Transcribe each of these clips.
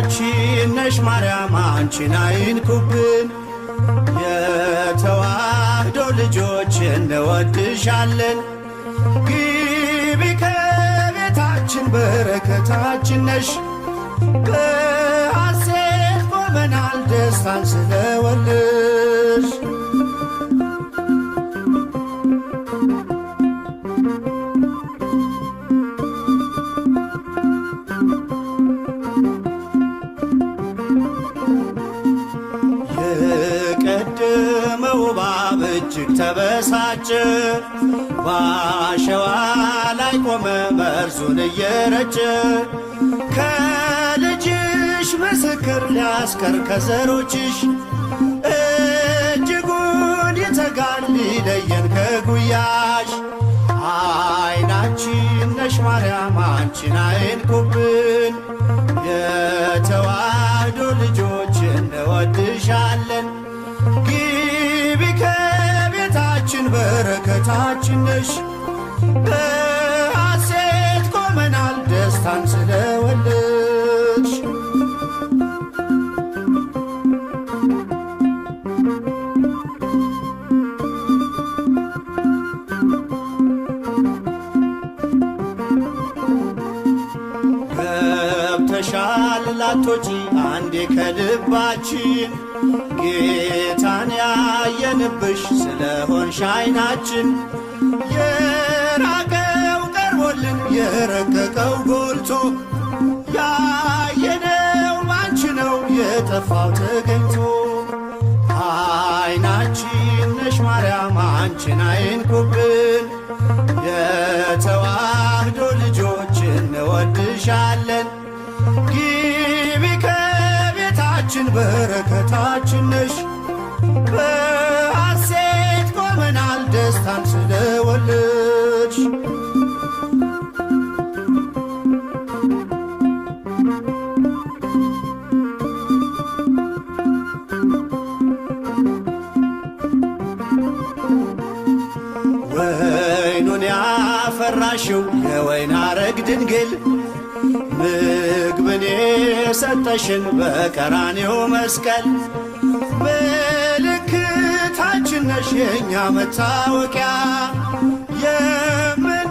አይናችን ነሽ ማርያም አንቺን አይንኩብን። የተዋህዶ ልጆች እንወድሻለን። ግቢ ከቤታችን በረከታችን ነሽ። በሐሴት ቆመናል ደስታን ስለወለድሽ። የቀደመው እባብ እጅግ ተበሳጨ፣ በአሸዋ ላይ ቆመ መርዙን እየረጨ። ከልጅሽ ምስክር ሊያስቀር ከዘሮችሽ፣ እጅጉን ይተጋል ሊለየን ከጉያሽ። አይናችን ነሽ ማርያም አንቺን አይንኩብን። የተዋህዶ ልጆች እንወድሻለን። ግቢ ከቤታችን በረከታችን ነሽ። በሐሴት ቆመናል ደስታን ስለወለድሽ። ገብተሻል ላቶጪ አንዴ ከልባችን፣ ጌታን ያየንብሽ ስለሆንሽ አይናችን። የራቀው ቀርቦልን የረቀቀው ጎልቶ፣ ያየነው ባንቺ ነው የጠፋው ተገኝቶ። አይናችን ነሽ ማርያም አንቺን አይንኩብን። የተዋህዶ ልጆች እንወድሻለን። ግቢ ከቤታችን በረከታችን ነሽ። በሐሴት ቆመናል ደስታን ስለወለድሽ። ወይኑን ያፈራሽው የወይን አረግ ድንግል፣ ምግብን የሰጠሽን በቀራንዮ መስቀል። ምልክታችን ነሽ የእኛ መታወቂያ፣ የምንተርፍብሽ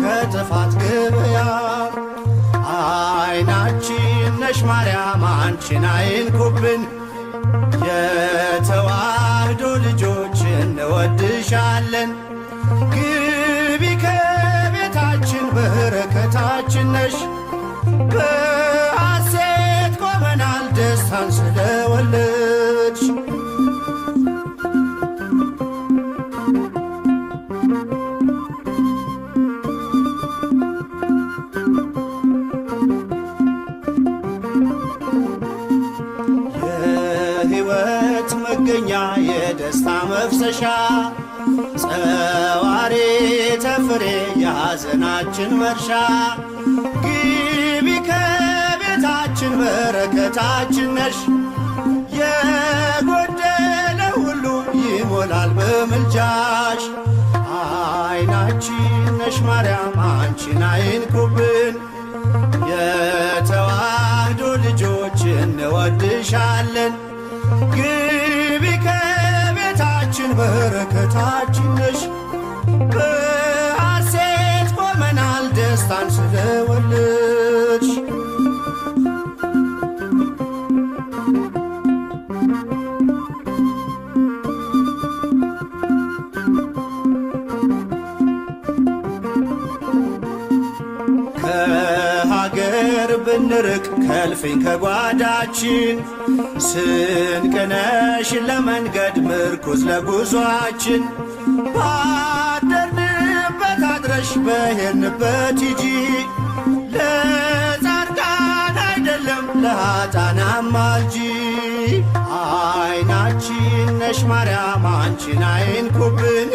ከጥፋት ገበያ። አይናችን ነሽ ማርያም አንቺን አይንኩብን። የተዋህዶ ልጆች እንወድሻለን። ግቢ ከቤታችን በረከታችን ነሽ። በሐሴት ቆመናል ደስታን ስለወለድሽ። የሕይወት መገኛ የደስታ መፍሰሻ፣ ጸዋሬ ተፍሬ የሐዘናችን መርሻ። ግቢ ከቤታችን በረከታችን ነሽ። የጎደለ ሁሉ ይሞላል በምልጃሽ። አይናችን ነሽ ማርያም አንቺን አይንኩብን። የተዋህዶ ልጆች እንወድሻለን። ግቢ ከቤታችን በረከታችን ነሽ። በሐሴት ቆመናል ደስታን ስለወለድሽ። ከሀገር ብንርቅ ከልፍኝ ከጓዳችን፣ ስንቅነሽ ለመንገድ ምርኩዝ ለጉዟችን። ባደርንበት አድረሽ በሄድንበት ሂጂ፣ ለጻድቃን አይደለም ለኃጥአን አማልጂ። አይናችን ነሽ ማርያም አንቺን አይንኩብን።